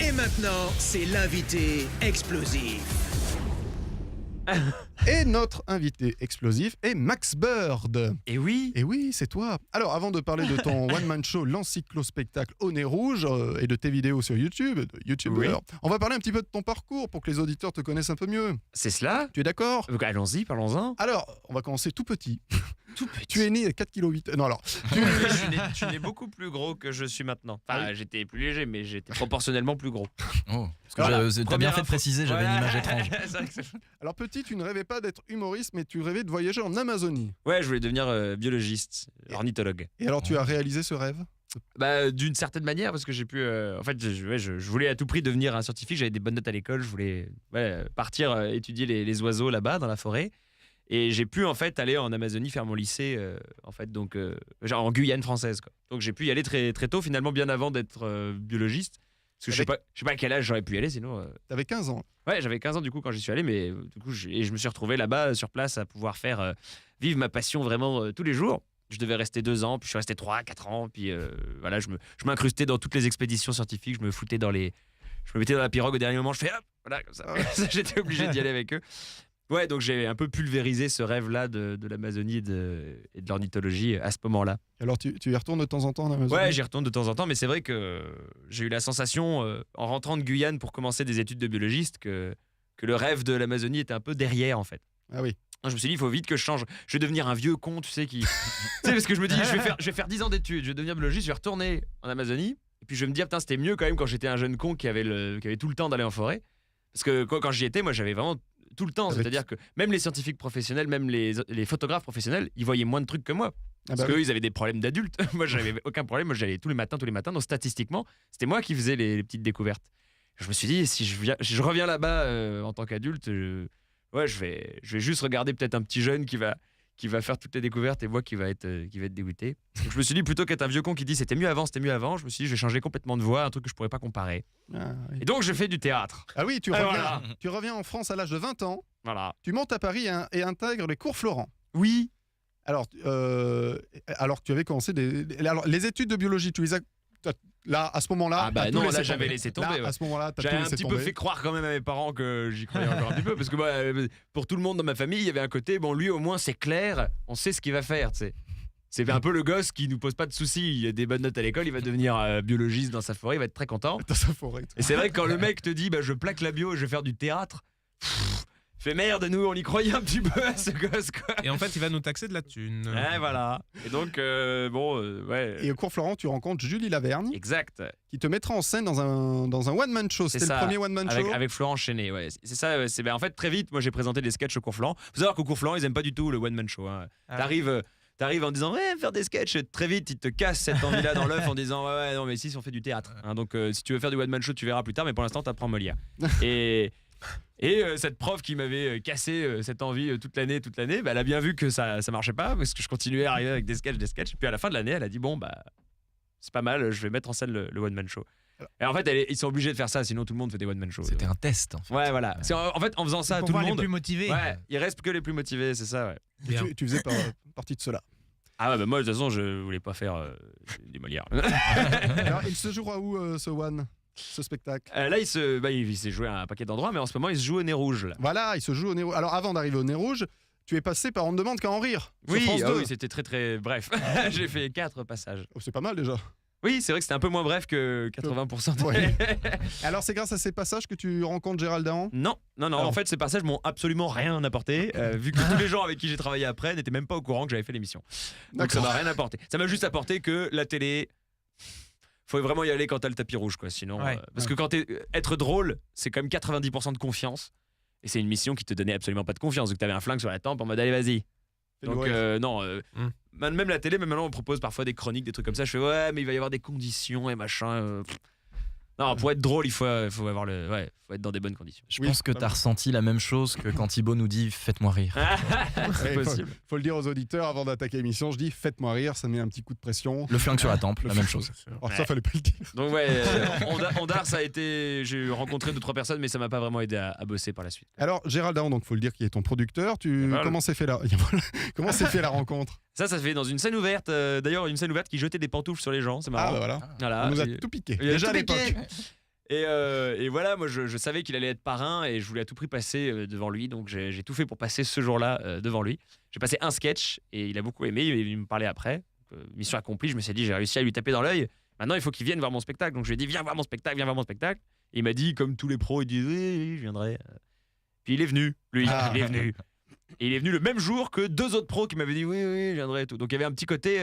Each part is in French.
Et maintenant, c'est l'invité explosif. Et notre invité explosif est Max Bird. Et oui. Et oui, c'est toi. Alors, avant de parler de ton one-man show, l'encyclo-spectacle Au Nez Rouge et de tes vidéos sur YouTube, de YouTubeur, on va parler un petit peu de ton parcours pour que les auditeurs te connaissent un peu mieux. C'est cela. Tu es d'accord ? Donc, allons-y, parlons-en. Alors, on va commencer tout petit. Tout petit. Tu es né à 4,8 kg. Non, alors. Je suis né beaucoup plus gros que je suis maintenant. Enfin, j'étais plus léger, mais j'étais proportionnellement plus gros. Oh, parce que t'as bien fait de préciser, j'avais une image étrange. Alors, petit, tu ne rêvais pas d'être humoriste, mais tu rêvais de voyager en Amazonie. Ouais, je voulais devenir biologiste, ornithologue. Et alors, tu as réalisé ce rêve ? Bah, d'une certaine manière, parce que j'ai pu. En fait, je voulais à tout prix devenir un scientifique. J'avais des bonnes notes à l'école. Je voulais partir étudier les oiseaux là-bas, dans la forêt. Et j'ai pu en fait aller en Amazonie faire mon lycée, en fait, donc genre en Guyane française, quoi. Donc j'ai pu y aller très très tôt, finalement, bien avant d'être biologiste. Parce que je sais pas à quel âge j'aurais pu y aller, sinon. T'avais 15 ans. Ouais, j'avais 15 ans du coup quand j'y suis allé, mais du coup je me suis retrouvé là-bas sur place à pouvoir faire vivre ma passion vraiment tous les jours. Je devais rester 2 ans, puis je suis resté 3, 4 ans, puis voilà, je m'incrustais dans toutes les expéditions scientifiques, je me mettais dans la pirogue au dernier moment, je fais hop, voilà, comme ça. J'étais obligé d'y aller avec eux. Ouais, donc j'ai un peu pulvérisé ce rêve-là de l'Amazonie et de l'ornithologie à ce moment-là. Alors tu y retournes de temps en temps en Amazonie ? Ouais, j'y retourne de temps en temps, mais c'est vrai que j'ai eu la sensation, en rentrant de Guyane pour commencer des études de biologiste, que le rêve de l'Amazonie était un peu derrière, en fait. Ah oui. Je me suis dit, il faut vite que je change. Je vais devenir un vieux con, tu sais, tu sais, parce que je me dis, je vais faire 10 ans d'études, je vais devenir biologiste, je vais retourner en Amazonie, et puis je vais me dire, putain, c'était mieux quand même quand j'étais un jeune con qui avait tout le temps d'aller en forêt. Parce que quand j'y étais, moi, j'avais vraiment tout le temps. C'est-à-dire que même les scientifiques professionnels, même les photographes professionnels, ils voyaient moins de trucs que moi. Parce qu'eux, ils avaient des problèmes d'adultes. Moi, j'avais aucun problème. Moi, j'allais tous les matins. Donc, statistiquement, c'était moi qui faisais les petites découvertes. Je me suis dit, si je reviens là-bas en tant qu'adulte, je vais juste regarder peut-être un petit jeune qui va faire toutes les découvertes et moi qui va être dégoûté. Donc, je me suis dit, plutôt qu'être un vieux con qui dit c'était mieux avant, je me suis dit, je vais changer complètement de voix, un truc que je pourrais pas comparer. Ah, oui. Et donc, je fais du théâtre. Ah oui, tu reviens en France à l'âge de 20 ans. Voilà. Tu montes à Paris et intègres les cours Florent. Oui. Alors que tu avais commencé alors, les études de biologie, tu les as là à ce moment-là. Ah bah non, là j'avais laissé tomber. Là, à ce moment-là, j'avais un petit peu fait croire quand même à mes parents que j'y croyais encore un petit peu, parce que moi, pour tout le monde dans ma famille, il y avait un côté, bon, lui au moins c'est clair, on sait ce qu'il va faire, tu sais. C'est un peu le gosse qui nous pose pas de soucis. Il a des bonnes notes à l'école, il va devenir biologiste dans sa forêt, il va être très content. Dans sa forêt. Et c'est vrai que quand le mec te dit, bah je plaque la bio, je vais faire du théâtre. Fait merde, nous on y croyait un petit peu à ce gosse, quoi. Et en fait, il va nous taxer de la thune. Ouais, voilà. Et donc, ouais. Et au cours Florent, tu rencontres Julie Lavergne. Exact. Qui te mettra en scène dans un one-man show. C'était le premier one-man show. Avec Florent Chenet, ouais. C'est ça. En fait, très vite, moi j'ai présenté des sketchs au cours Florent. Faut savoir qu'au cours Florent, ils aiment pas du tout le one-man show. Hein. T'arrives en disant ouais, faire des sketchs, très vite ils te cassent cette envie-là dans l'œuf en disant ouais non mais si on fait du théâtre. Hein, donc si tu veux faire du one man show tu verras plus tard, mais pour l'instant t'apprends Molière. Et cette prof qui m'avait cassé cette envie toute l'année, bah, elle a bien vu que ça marchait pas parce que je continuais à arriver avec des sketchs. Puis à la fin de l'année elle a dit bon bah c'est pas mal, je vais mettre en scène le one man show. Et en fait ils sont obligés de faire ça, sinon tout le monde fait des one man show. C'était un test. En fait. Ouais voilà. En fait en faisant ça tout le monde. Les plus motivés. Ouais, il reste que les plus motivés, c'est ça. Ouais. Tu faisais partie de cela. Ah ouais, bah moi de toute façon je voulais pas faire des Molières. Alors il se jouera où ce spectacle? Là il s'est joué à un paquet d'endroits, mais en ce moment il se joue au Nez Rouge. Là. Voilà, il se joue au Nez Rouge. Alors avant d'arriver au Nez Rouge, tu es passé par On ne demande qu'à en rire. Oui, France 2. oui, c'était très très bref. J'ai fait 4 passages. Oh, c'est pas mal déjà. Oui, c'est vrai que c'était un peu moins bref que 80% de... Ouais. Alors c'est grâce à ces passages que tu rencontres Gérald Dahan? Non. En fait, ces passages m'ont absolument rien apporté, vu que tous les gens avec qui j'ai travaillé après n'étaient même pas au courant que j'avais fait l'émission. Donc ça m'a rien apporté. Ça m'a juste apporté que la télé, faut vraiment y aller quand t'as le tapis rouge, quoi. Sinon, parce que être drôle, c'est quand même 90% de confiance. Et c'est une mission qui te donnait absolument pas de confiance. Donc t'avais un flingue sur la tempe en mode allez, vas-y. Donc même la télé, même maintenant on propose parfois des chroniques, des trucs comme ça. Je fais ouais, mais il va y avoir des conditions et machin. Non, pour être drôle, il faut être dans des bonnes conditions. Je pense que t'as ressenti la même chose que quand Thibaut nous dit faites-moi rire. C'est possible. Faut le dire aux auditeurs avant d'attaquer l'émission. Je dis faites-moi rire, ça met un petit coup de pression. Le flingue sur la tempe, la même chose. Alors ça fallait pas le dire. Donc Ondar, ça a été. J'ai rencontré 2-3 personnes, mais ça m'a pas vraiment aidé à bosser par la suite. Alors Gérald Dahan, donc faut le dire, qui est ton producteur. Comment s'est fait la rencontre? Ça se fait dans une scène ouverte. D'ailleurs, une scène ouverte qui jetait des pantoufles sur les gens. C'est marrant. Ah bah voilà. On nous a tout piqué. Déjà à l'époque. Et voilà, moi je savais qu'il allait être parrain et je voulais à tout prix passer devant lui. Donc j'ai tout fait pour passer ce jour-là devant lui. J'ai passé un sketch et il a beaucoup aimé. Il me parlait après. Mission accomplie, je me suis dit, j'ai réussi à lui taper dans l'œil. Maintenant, il faut qu'il vienne voir mon spectacle. Donc je lui ai dit, viens voir mon spectacle, viens voir mon spectacle. Et il m'a dit, comme tous les pros, il dit, oui, je viendrai. Puis il est venu, lui, il est venu. Et il est venu le même jour que 2 autres pros qui m'avaient dit, oui, je viendrai et tout. Donc il y avait un petit côté,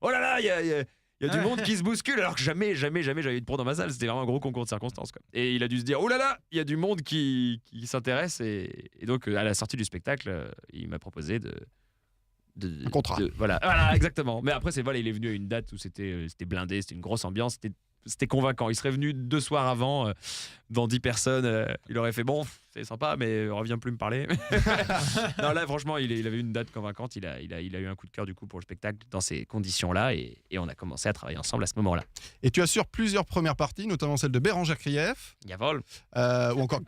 oh là là, il y a du monde qui se bouscule, alors que jamais j'avais eu de pro dans ma salle. C'était vraiment un gros concours de circonstances, quoi. Et il a dû se dire, oh là là, il y a du monde qui s'intéresse. Et donc, à la sortie du spectacle, il m'a proposé un contrat. Voilà, exactement. Mais après, il est venu à une date où c'était blindé, c'était une grosse ambiance, c'était convaincant. Il serait venu 2 soirs avant, devant 10 personnes. Il aurait fait, bon, c'est sympa, mais reviens plus me parler. Non, là, franchement, il avait une date convaincante. Il a eu un coup de cœur, du coup, pour le spectacle dans ces conditions-là. Et on a commencé à travailler ensemble à ce moment-là. Et tu assures plusieurs premières parties, notamment celle de Bérangère Krief. Yavol. Ou encore.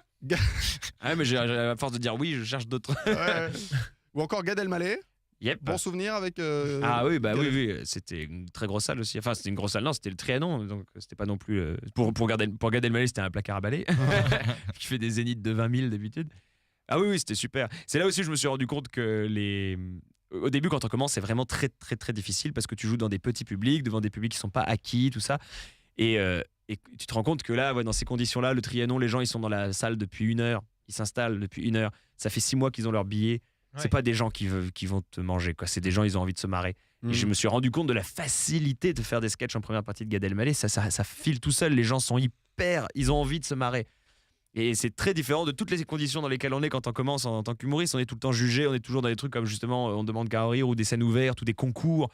Ah, mais à force de dire oui, je cherche d'autres. Ou encore Gad Elmaleh. Yep. Bon souvenir avec. Ah oui, oui, c'était une très grosse salle aussi. Enfin, c'était une grosse salle, non, c'était le Trianon, donc c'était pas non plus. Pour Gad Elmaleh, c'était un placard à balai, qui fait des zéniths de 20 000 d'habitude. Ah oui, c'était super. C'est là aussi que je me suis rendu compte que au début, quand on commence, c'est vraiment très, très, très difficile parce que tu joues dans des petits publics, devant des publics qui sont pas acquis, tout ça. Et tu te rends compte que là, dans ces conditions-là, le Trianon, les gens, ils sont dans la salle depuis 1 heure, ils s'installent depuis 1 heure. Ça fait 6 mois qu'ils ont leur billet. C'est pas des gens qui vont te manger, quoi. C'est des gens, ils ont envie de se marrer. Et je me suis rendu compte de la facilité de faire des sketchs en première partie de Gad Elmaleh. Ça file tout seul. Les gens sont ils ont envie de se marrer. Et c'est très différent de toutes les conditions dans lesquelles on est quand on commence en tant qu'humoriste. On est tout le temps jugé. On est toujours dans des trucs comme justement, on demande qu'à rire, ou des scènes ouvertes, ou des concours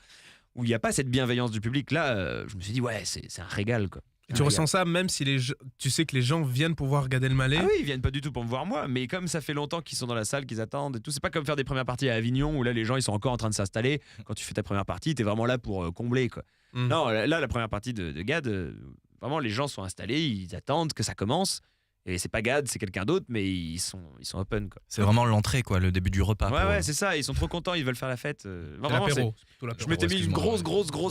où il n'y a pas cette bienveillance du public. Là, je me suis dit, ouais, c'est un régal, quoi. Et tu ressens ça même si tu sais que les gens viennent pour voir Gad Elmaleh. Ah oui, ils viennent pas du tout pour me voir moi, mais comme ça fait longtemps qu'ils sont dans la salle, qu'ils attendent et tout, c'est pas comme faire des premières parties à Avignon où là les gens ils sont encore en train de s'installer. Quand tu fais ta première partie, t'es vraiment là pour combler, quoi. Non, là la première partie de Gad, vraiment les gens sont installés, ils attendent que ça commence. Et c'est pas Gad, c'est quelqu'un d'autre, mais ils sont open, quoi. C'est vraiment l'entrée, quoi, le début du repas. Ouais, c'est ça. Ils sont trop contents, ils veulent faire la fête. Vraiment, je m'étais mis une grosse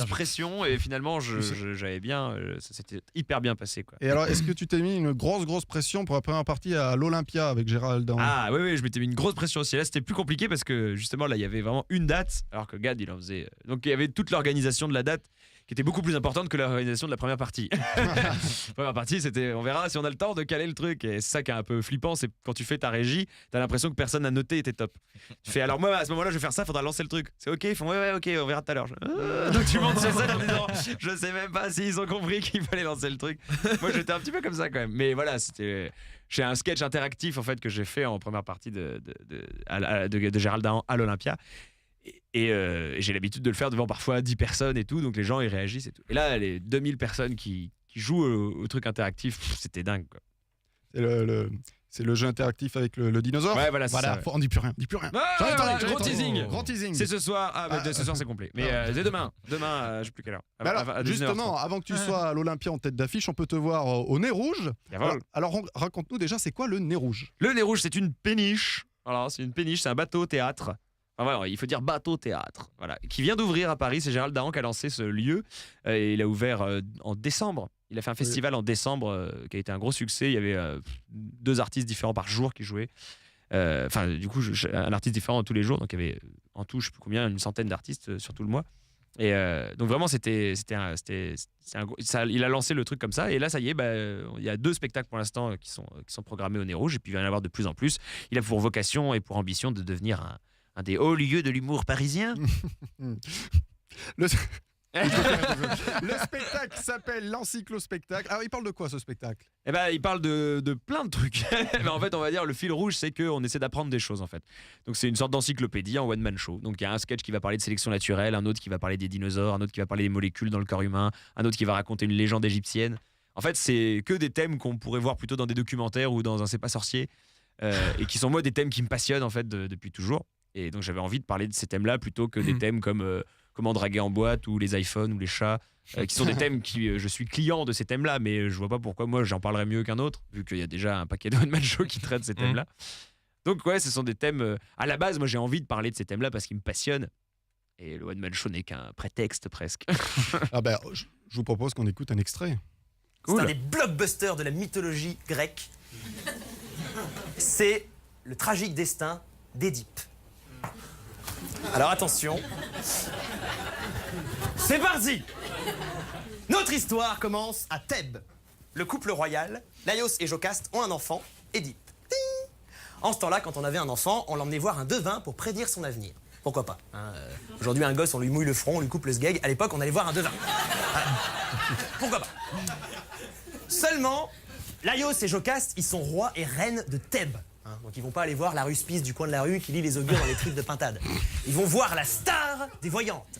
pression et finalement, j'avais bien. Ça s'était hyper bien passé, quoi. Et alors, est-ce que tu t'es mis une grosse pression pour la première partie à l'Olympia avec Gérald Dahan? Ah oui, je m'étais mis une grosse pression aussi. Là, c'était plus compliqué parce que justement, là, il y avait vraiment une date, alors que Gad, il en faisait. Donc, il y avait toute l'organisation de la date qui était beaucoup plus importante que l'organisation de la première partie. La première partie, c'était on verra si on a le temps de caler le truc. Et c'est ça qui est un peu flippant, c'est quand tu fais ta régie, t'as l'impression que personne n'a noté et t'es top. Tu fais alors moi à ce moment-là, je vais faire ça, faudra lancer le truc. C'est ok, ils font ouais, ok, on verra tout à l'heure. Donc tu montes sur scène en disant je sais même pas s'ils ont compris qu'il fallait lancer le truc. Moi j'étais un petit peu comme ça quand même. Mais voilà, j'ai un sketch interactif en fait que j'ai fait en première partie de Gérald Dahan à l'Olympia. Et j'ai l'habitude de le faire devant parfois 10 personnes et tout, donc les gens ils réagissent et tout. Et là, les 2000 personnes qui jouent au truc interactif, c'était dingue, quoi. C'est le jeu interactif avec le dinosaure. Ouais, voilà, c'est ça. On dit plus rien. Gros teasing. Gros teasing. C'est ce soir. Ce soir c'est complet. Mais c'est demain. Demain, je sais plus quelle heure. Alors, justement, avant que tu sois à l'Olympia en tête d'affiche, on peut te voir au Nez Rouge. Alors raconte-nous déjà, c'est quoi le Nez Rouge? Le Nez Rouge, c'est une péniche. Voilà, c'est une péniche, c'est un bateau théâtre. Enfin, voilà, il faut dire bateau théâtre, voilà, qui vient d'ouvrir à Paris. C'est Gérald Dahan qui a lancé ce lieu. Et il a ouvert en décembre. Il a fait un festival en décembre qui a été un gros succès. Il y avait 2 artistes différents par jour qui jouaient. Enfin, du coup, un artiste différent tous les jours. Donc il y avait en tout, je sais plus combien, une centaine d'artistes sur tout le mois. Et donc vraiment, il a lancé le truc comme ça. Et là, ça y est, il y a 2 spectacles pour l'instant qui sont programmés au Nez Rouge. Et puis il va y en avoir de plus en plus. Il a pour vocation et pour ambition de devenir un des hauts lieux de l'humour parisien. Le spectacle s'appelle l'Encyclospectacle. Alors, il parle de quoi, ce spectacle? Eh ben, il parle de plein de trucs. Mais en fait, on va dire, le fil rouge, c'est qu'on essaie d'apprendre des choses, en fait. Donc, c'est une sorte d'encyclopédie en one-man show. Donc, il y a un sketch qui va parler de sélection naturelle, un autre qui va parler des dinosaures, un autre qui va parler des molécules dans le corps humain, un autre qui va raconter une légende égyptienne. En fait, c'est que des thèmes qu'on pourrait voir plutôt dans des documentaires ou dans un C'est pas sorcier. Et qui sont, moi, des thèmes qui me passionnent, en fait, depuis toujours. Et donc j'avais envie de parler de ces thèmes-là plutôt que des thèmes comme comment draguer en boîte ou les iPhones ou les chats, qui sont des thèmes qui je suis client de ces thèmes-là, mais je vois pas pourquoi moi j'en parlerais mieux qu'un autre, vu qu'il y a déjà un paquet de one-man show qui traitent ces thèmes-là. Donc ouais, ce sont des thèmes. À la base, moi j'ai envie de parler de ces thèmes-là parce qu'ils me passionnent. Et le one-man show n'est qu'un prétexte presque. Je vous propose qu'on écoute un extrait. Cool. C'est un des blockbusters de la mythologie grecque. C'est le tragique destin d'Édipe. Alors attention. C'est parti. Notre histoire commence à Thèbes. Le couple royal, Laios et Jocaste, ont un enfant, Édipe. Ting. En ce temps-là, quand on avait un enfant, on l'emmenait voir un devin pour prédire son avenir. Pourquoi pas hein, aujourd'hui, un gosse, on lui mouille le front, on lui coupe le sgeg. À l'époque, on allait voir un devin. Pourquoi pas. Seulement, Laios et Jocaste, ils sont rois et reines de Thèbes. Hein, donc ils vont pas aller voir la ruspice du coin de la rue qui lit les augures dans les trucs de pintade. Ils vont voir la star des voyantes.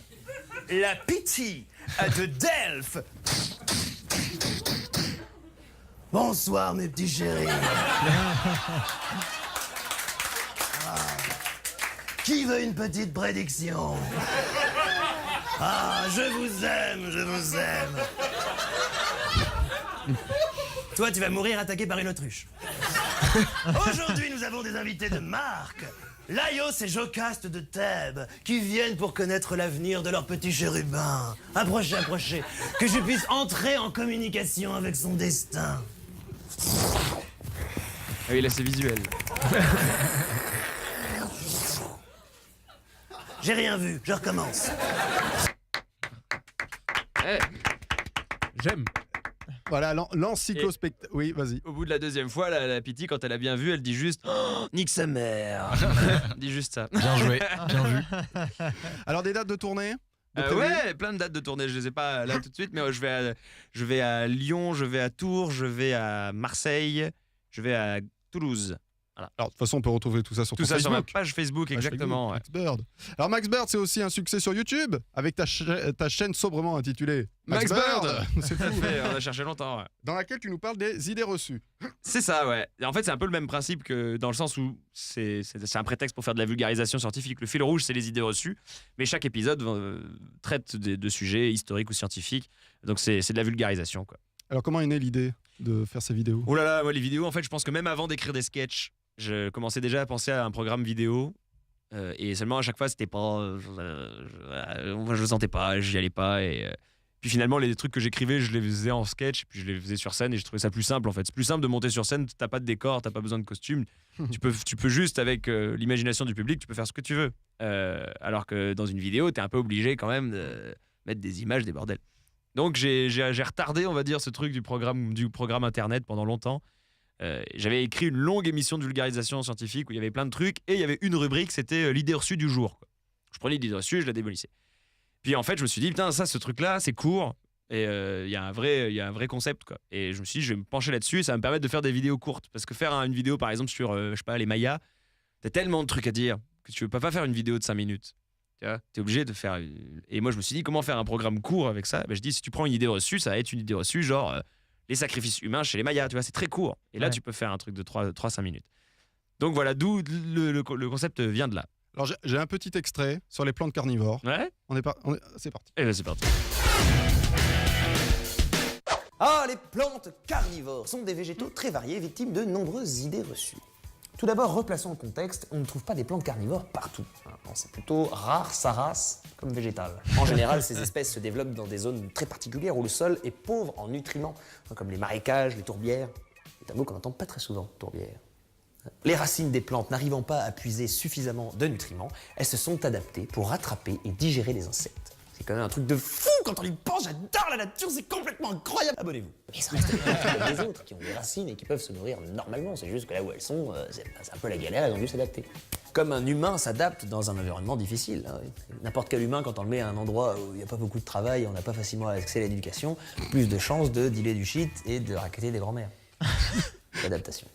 La Pythie de Delphes. Bonsoir mes petits chéris. Qui veut une petite prédiction? Ah, je vous aime, je vous aime. Toi, tu vas mourir attaqué par une autruche. Aujourd'hui, nous avons des invités de marque. Laios et Jocaste de Thèbes, qui viennent pour connaître l'avenir de leur petit chérubin. Approchez, approchez, que je puisse entrer en communication avec son destin. Ah oui, là c'est visuel. J'ai rien vu, je recommence. Eh, J'aime. Voilà, l'encyclospectacle. Oui, vas-y. au bout de la deuxième fois, la Pity, quand elle a bien vu, elle dit juste oh, nique sa mère. Elle dit juste ça. Bien joué, bien vu. Alors, des dates de tournée de prévues Ouais, plein de dates de tournée. Je les ai pas là tout de suite, mais je vais à Lyon, je vais à Tours, je vais à Marseille, je vais à Toulouse. Alors, de toute façon, on peut retrouver tout ça sur Tout ton ça sur ma Facebook. page Facebook, Page exactement. Facebook, Max Bird. Alors, Max Bird, c'est aussi un succès sur YouTube avec ta chaîne sobrement intitulée Max Bird. C'est Tout à fou. fait, on a cherché longtemps. Ouais. Dans laquelle tu nous parles des idées reçues. C'est ça, ouais. Et en fait, c'est un peu le même principe que dans le sens où c'est un prétexte pour faire de la vulgarisation scientifique. Le fil rouge, c'est les idées reçues, mais chaque épisode traite de sujets historiques ou scientifiques. Donc, c'est de la vulgarisation, quoi. Alors, comment est née l'idée de faire ces vidéos? Oh là là, moi, les vidéos, en fait, je pense que même avant d'écrire des sketchs, je commençais déjà à penser à un programme vidéo. Et seulement à chaque fois, c'était pas. Je le sentais pas, j'y allais pas. Et puis finalement, les trucs que j'écrivais, je les faisais en sketch, puis je les faisais sur scène et je trouvais ça plus simple en fait. C'est plus simple de monter sur scène, t'as pas de décor, t'as pas besoin de costume. Tu peux juste, avec l'imagination du public, tu peux faire ce que tu veux. Alors que dans une vidéo, t'es un peu obligé quand même de mettre des images, des bordels. Donc j'ai retardé, on va dire, ce truc du programme internet pendant longtemps. J'avais écrit une longue émission de vulgarisation scientifique où il y avait plein de trucs et il y avait une rubrique, c'était l'idée reçue du jour, quoi. Je prenais l'idée reçue et je la démolissais. Puis en fait, je me suis dit, putain, ce truc-là, c'est court et il y a un vrai concept, quoi. Et je me suis dit, je vais me pencher là-dessus et ça va me permettre de faire des vidéos courtes. Parce que faire une vidéo, par exemple, sur, je sais pas, les Mayas, t'as tellement de trucs à dire que tu peux pas faire une vidéo de 5 minutes. Tu vois, t'es obligé de faire. Et moi, je me suis dit, comment faire un programme court avec ça? Je dis, si tu prends une idée reçue, ça va être une idée reçue, genre. Les sacrifices humains chez les Mayas, tu vois, c'est très court. Et là, Ouais. tu peux faire un truc de 3-5 minutes. Donc voilà, d'où le concept vient de là. Alors, j'ai un petit extrait sur les plantes carnivores. Ouais. C'est parti. Et ben c'est parti. Ah, les plantes carnivores sont des végétaux très variés, victimes de nombreuses idées reçues. Tout d'abord, replaçons le contexte, on ne trouve pas des plantes carnivores partout. Non, c'est plutôt rare sa race comme végétal. En général, ces espèces se développent dans des zones très particulières où le sol est pauvre en nutriments, comme les marécages, les tourbières. C'est un mot qu'on n'entend pas très souvent, tourbière. Les racines des plantes n'arrivant pas à puiser suffisamment de nutriments, elles se sont adaptées pour rattraper et digérer les insectes. C'est quand même un truc de fou quand on y pense, j'adore la nature, c'est complètement incroyable. Abonnez-vous. Mais ça reste comme les autres qui ont des racines et qui peuvent se nourrir normalement, c'est juste que là où elles sont, c'est un peu la galère, elles ont dû s'adapter. Comme un humain s'adapte dans un environnement difficile. Hein. N'importe quel humain, quand on le met à un endroit où il n'y a pas beaucoup de travail, on n'a pas facilement accès à l'éducation, plus de chances de dealer du shit et de racketter des grands-mères. L'adaptation.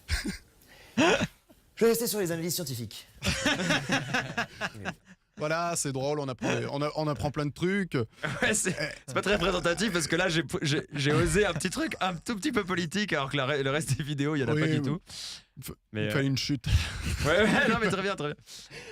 Je vais rester sur les analyses scientifiques. Voilà, c'est drôle, on apprend plein de trucs. Ouais, c'est pas très représentatif parce que là, j'ai osé un petit truc un tout petit peu politique alors que le reste des vidéos, il y en a Oui, pas du oui. tout. Mais, Il fallait une chute. ouais, non, mais très bien, très bien.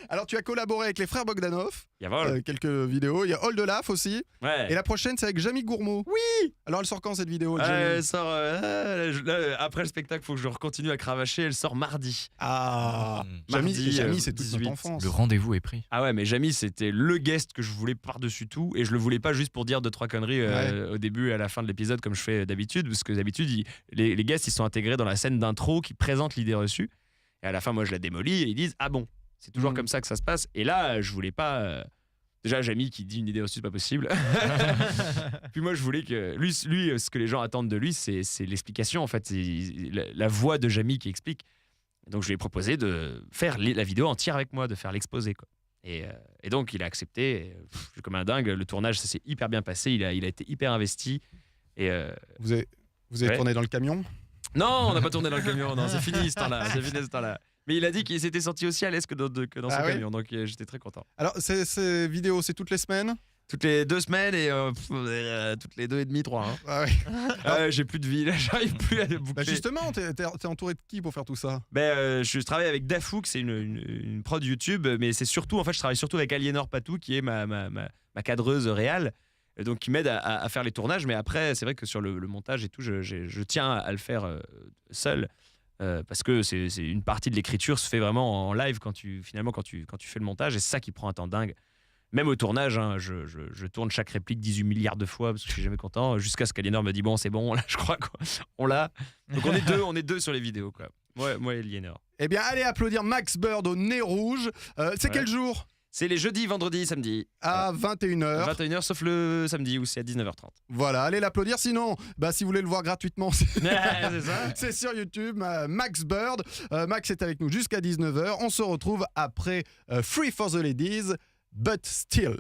Alors, tu as collaboré avec les frères Bogdanov. Jawohl. Quelques vidéos. Il y a Oldelaf aussi. Ouais. Et la prochaine, c'est avec Jamie Gourmaud. Oui. Alors, elle sort quand cette vidéo, Jamie Elle sort là, après le spectacle, faut que je continue à cravacher. Elle sort mardi. Ah, Mardi, Jamie, c'est toute 18. notre enfance. Le rendez-vous est pris. Ah ouais, mais Jamie, c'était le guest que je voulais par-dessus tout. Et je le voulais pas juste pour dire 2-3 conneries au début et à la fin de l'épisode, comme je fais d'habitude. Parce que d'habitude, les guests, ils sont intégrés dans la scène d'intro qui présente l'idée reçue. Et à la fin, moi, je la démolis et ils disent ah bon, c'est toujours comme ça que ça se passe. Et là, je voulais pas. Déjà, Jamie qui dit une idée reçue, c'est pas possible. Puis moi, je voulais que lui, ce que les gens attendent de lui, c'est l'explication en fait, c'est la voix de Jamie qui explique. Donc, je lui ai proposé de faire la vidéo entière avec moi, de faire l'exposé quoi. Et donc, il a accepté. Et, comme un dingue, le tournage, ça s'est hyper bien passé. Il a été hyper investi. Et Vous avez Ouais. tourné dans le camion? non, on n'a pas tourné dans le camion. Non, c'est fini ce temps-là. C'est fini ce temps-là. Mais il a dit qu'il s'était senti aussi à l'aise que dans son Ah ouais camion. Donc, j'étais très content. Alors, ces vidéos, c'est toutes les semaines? Toutes les 2 semaines et toutes les 2 et demi, 3. Hein. Ah ouais. J'ai plus de vie, là, j'arrive plus à boucler. Bah justement, t'es entouré de qui pour faire tout ça? Je travaille avec Dafouk, c'est une prod YouTube, mais c'est surtout, en fait, je travaille surtout avec Aliénor Patou, qui est ma cadreuse réelle, donc qui m'aide à faire les tournages. Mais après, c'est vrai que sur le montage et tout, je tiens à le faire seul. Parce que c'est une partie de l'écriture se fait vraiment en live quand tu fais le montage, et c'est ça qui prend un temps dingue. Même au tournage, hein, je tourne chaque réplique 18 milliards de fois parce que je suis jamais content, jusqu'à ce qu'Aliénor me dit bon c'est bon là, je crois qu'on l'a. Donc on est deux sur les vidéos quoi. Moi et Aliénor. Eh bien, allez applaudir Max Bird au Nez Rouge. C'est quel jour? C'est les jeudis, vendredis, samedis. À 21h. 21h sauf le samedi où c'est à 19h30. Voilà, allez l'applaudir. Sinon, si vous voulez le voir gratuitement, c'est ça. c'est sur YouTube, Max Bird. Max est avec nous jusqu'à 19h. On se retrouve après Free for the Ladies, But Still.